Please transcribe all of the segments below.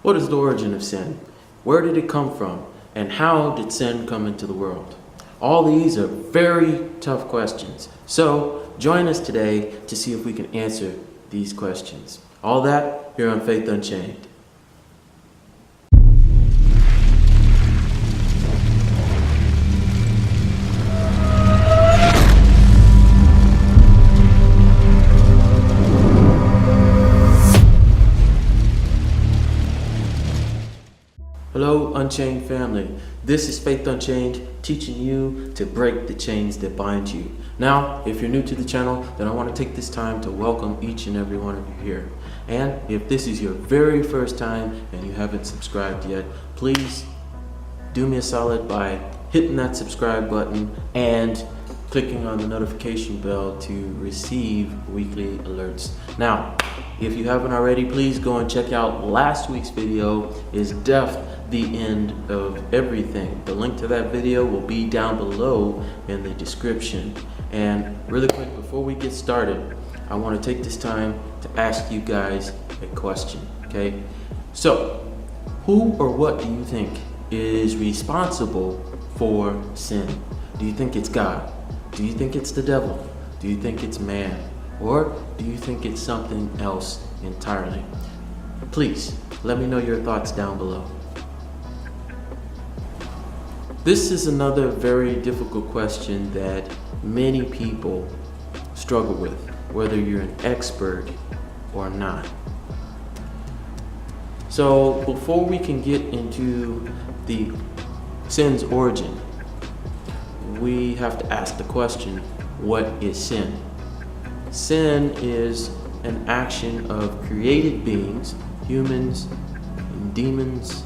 What is the origin of sin? Where did it come from? And how did sin come into the world? All these are very tough questions. So join us today to see if we can answer these questions. All that here on Faith Unchained. Hello, Unchained family. This is Faith Unchained, teaching you to break the chains that bind you. Now, if you're new to the channel, then I want to take this time to welcome each and every one of you here. And if this is your very first time and you haven't subscribed yet, please do me a solid by hitting that subscribe button and clicking on the notification bell to receive weekly alerts. Now, if you haven't already, please go and check out last week's video. Is Death the End of Everything? The link to that video will be down below in the description. And really quick, before we get started, I want to take this time to ask you guys a question, okay? So, who or what do you think is responsible for sin? Do you think it's God? Do you think it's the devil? Do you think it's man? Or do you think it's something else entirely? Please, let me know your thoughts down below. This is another very difficult question that many people struggle with, whether you're an expert or not. So before we can get into the sin's origin, we have to ask the question, what is sin? Sin is an action of created beings, humans, and demons,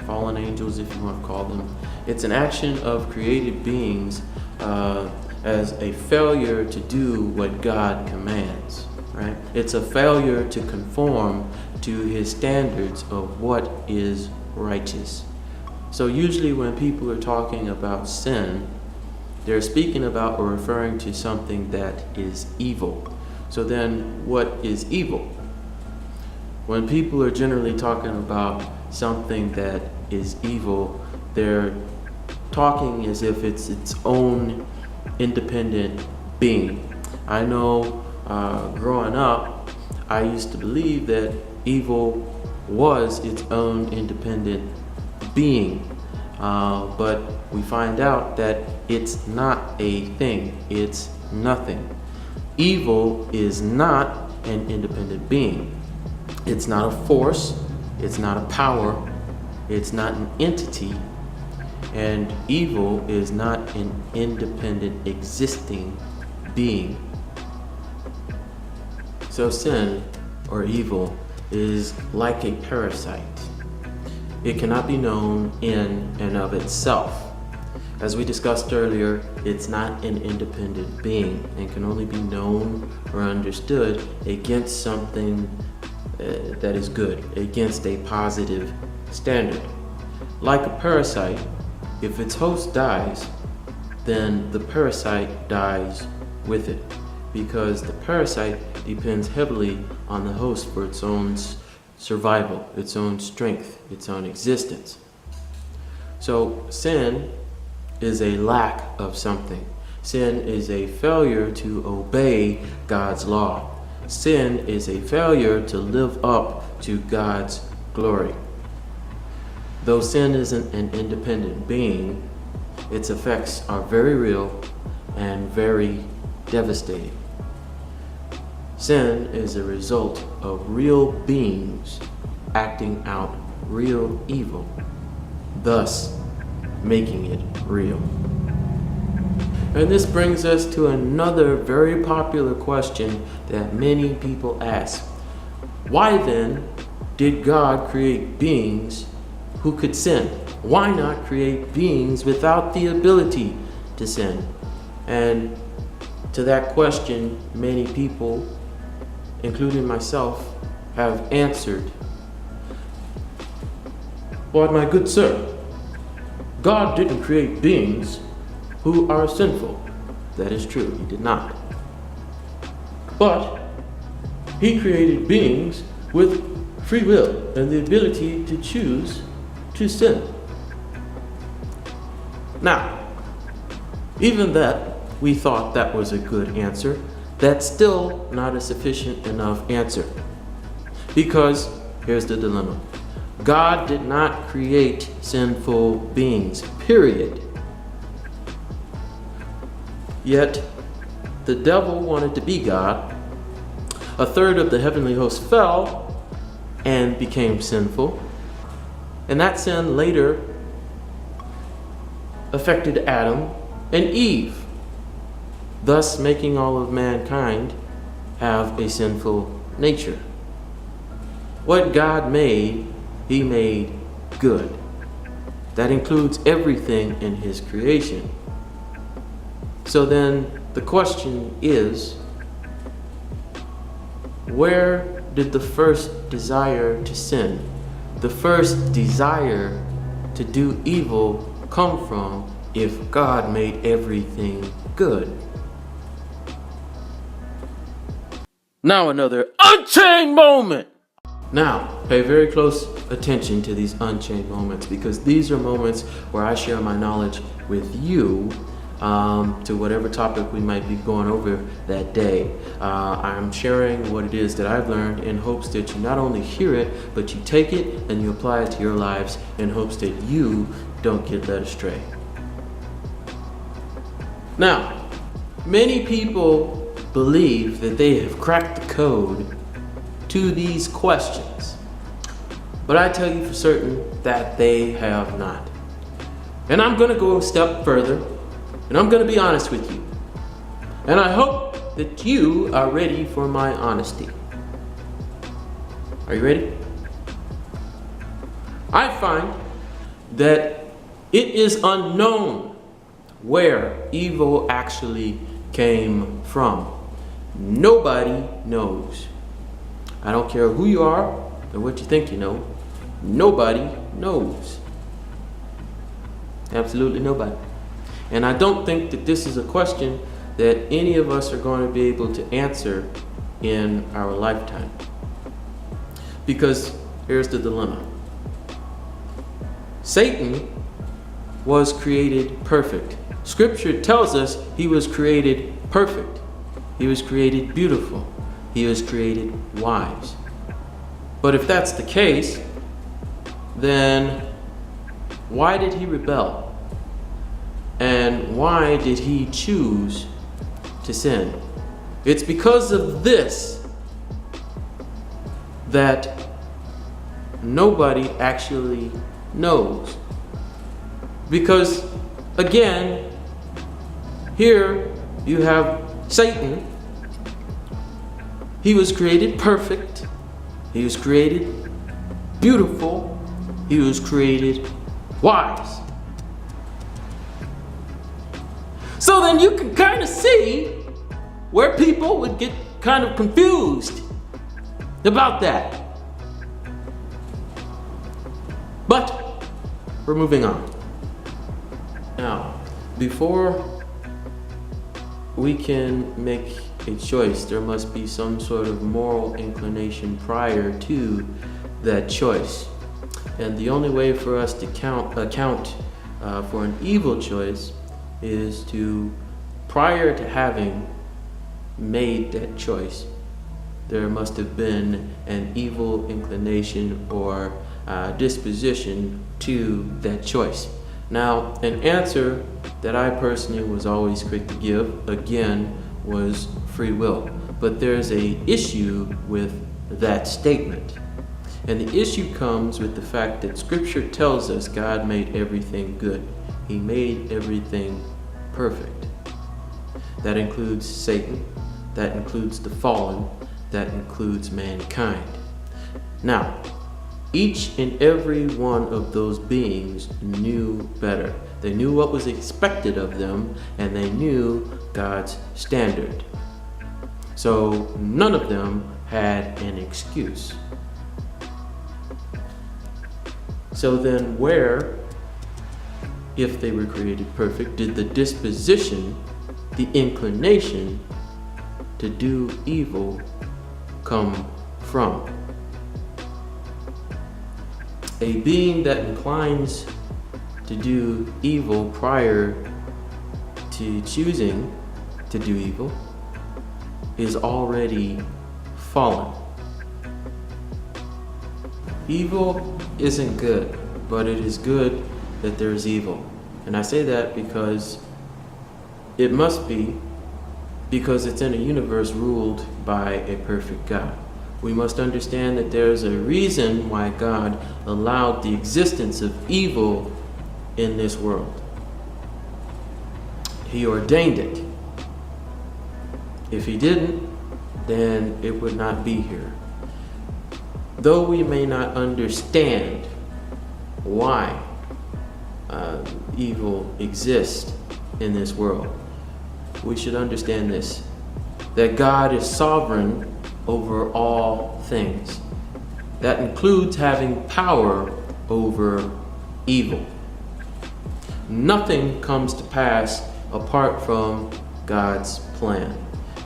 fallen angels if you want to call them. It's an action of created beings as a failure to do what God commands, right? It's a failure to conform to His standards of what is righteous. So usually when people are talking about sin, they're speaking about or referring to something that is evil. So then what is evil? When people are generally talking about something that is evil, they're talking as if it's its own independent being. I know growing up, I used to believe that evil was its own independent being. But we find out that it's not a thing, it's nothing. Evil is not an independent being. It's not a force, it's not a power, it's not an entity, and evil is not an independent existing being. So sin, or evil, is like a parasite. It cannot be known in and of itself. As we discussed earlier, it's not an independent being and can only be known or understood against something that is good, against a positive standard. Like a parasite, if its host dies, then the parasite dies with it, because the parasite depends heavily on the host for its own survival, its own strength, its own existence. So sin is a lack of something. Sin is a failure to obey God's law. Sin is a failure to live up to God's glory. Though sin isn't an independent being, its effects are very real and very devastating. Sin is a result of real beings acting out real evil, thus making it real. And this brings us to another very popular question that many people ask. Why then did God create beings who could sin? Why not create beings without the ability to sin? And to that question, many people, including myself, have answered, "But my good sir, God didn't create beings who are sinful." That is true, He did not. But He created beings with free will and the ability to choose to sin. Now, even that, we thought that was a good answer. That's still not a sufficient enough answer. Because here's the dilemma. God did not create sinful beings, period. Yet, the devil wanted to be God. A third of the heavenly host fell and became sinful. And that sin later affected Adam and Eve, thus making all of mankind have a sinful nature. What God made, He made good. That includes everything in His creation. So then the question is, where did the first desire to sin, the first desire to do evil come from if God made everything good? Now another unchained moment. Now, pay very close attention to these unchained moments, because these are moments where I share my knowledge with you to whatever topic we might be going over that day. I'm sharing what it is that I've learned in hopes that you not only hear it, but you take it and you apply it to your lives in hopes that you don't get led astray. Now, many people believe that they have cracked the code to these questions, but I tell you for certain that they have not. And I'm going to go a step further, and I'm going to be honest with you. And I hope that you are ready for my honesty. Are you ready? I find that it is unknown where evil actually came from. Nobody knows. I don't care who you are or what you think you know. Nobody knows. Absolutely nobody. And I don't think that this is a question that any of us are going to be able to answer in our lifetime. Because here's the dilemma. Satan was created perfect. Scripture tells us he was created perfect. He was created beautiful. He was created wise. But if that's the case, then why did he rebel? And why did he choose to sin? It's because of this that nobody actually knows. Because again, here you have Satan. He was created perfect. He was created beautiful. He was created wise. So then you can kind of see where people would get kind of confused about that. But we're moving on. Now, before we can make a choice, there must be some sort of moral inclination prior to that choice. And the only way for us to account for an evil choice is to, prior to having made that choice, there must have been an evil inclination or disposition to that choice. Now, an answer that I personally was always quick to give, again, was free will. But there's an issue with that statement. And the issue comes with the fact that Scripture tells us God made everything good. He made everything perfect. That includes Satan. That includes the fallen. That includes mankind. Now, each and every one of those beings knew better. They knew what was expected of them, and they knew God's standard. So none of them had an excuse. So then where, if they were created perfect, did the disposition, the inclination to do evil come from? A being that inclines to do evil prior to choosing to do evil is already fallen. Evil isn't good, but it is good that there is evil. And I say that because it must be, because it's in a universe ruled by a perfect God. We must understand that there's a reason why God allowed the existence of evil in this world. He ordained it. If he didn't, then it would not be here. Though we may not understand why evil exists in this world, we should understand this, that God is sovereign over all things. That includes having power over evil. Nothing comes to pass apart from God's plan.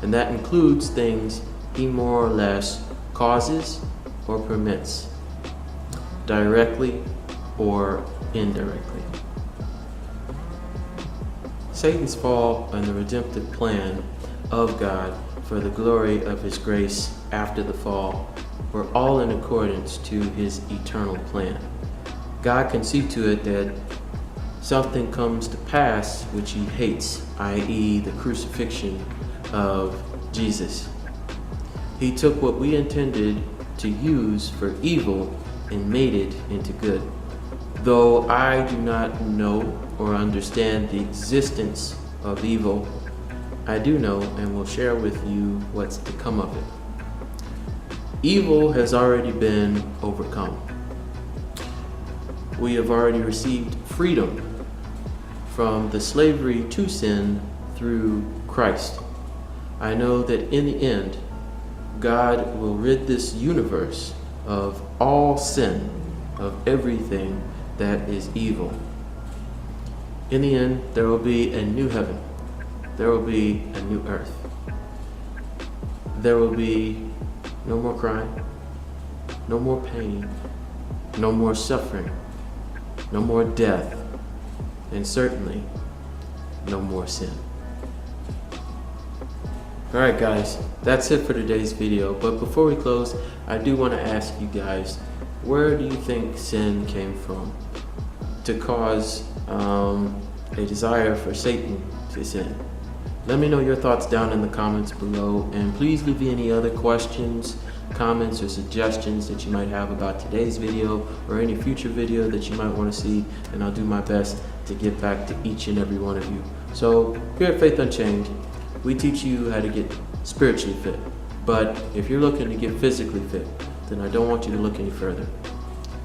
And that includes things he more or less causes or permits, directly or indirectly. Satan's fall and the redemptive plan of God for the glory of his grace after the fall were all in accordance to his eternal plan. God can see to it that something comes to pass which he hates, i.e. the crucifixion of Jesus. He took what we intended to use for evil and made it into good. Though I do not know or understand the existence of evil, I do know and will share with you what's to come of it. Evil has already been overcome. We have already received freedom from the slavery to sin through Christ. I know that in the end, God will rid this universe of all sin, of everything that is evil. In the end, there will be a new heaven. There will be a new earth. There will be no more crime, no more pain, no more suffering, no more death, and certainly no more sin. Alright guys, that's it for today's video. But before we close, I do want to ask you guys, where do you think sin came from to cause a desire for Satan to sin? Let me know your thoughts down in the comments below, and please leave me any other questions, comments, or suggestions that you might have about today's video or any future video that you might want to see, and I'll do my best to get back to each and every one of you. So here at Faith Unchained, we teach you how to get spiritually fit. But if you're looking to get physically fit, then I don't want you to look any further.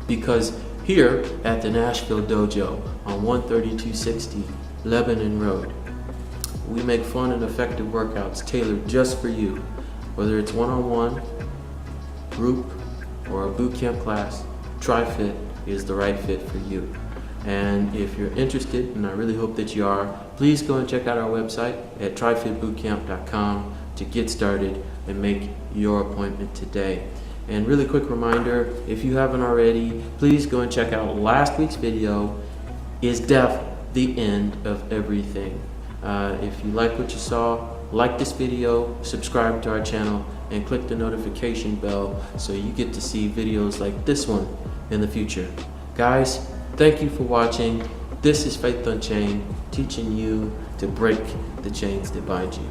Because here at the Nashville Dojo on 13260 Lebanon Road, we make fun and effective workouts tailored just for you. Whether it's one-on-one, group, or a boot camp class, TriFit is the right fit for you. And if you're interested, and I really hope that you are, please go and check out our website at trifitbootcamp.com to get started and make your appointment today. And really quick reminder, if you haven't already, please go and check out last week's video, Is Death the End of Everything? If you like what you saw, like this video, subscribe to our channel, and click the notification bell so you get to see videos like this one in the future. Guys, thank you for watching. This is Faith Unchained, teaching you to break the chains that bind you.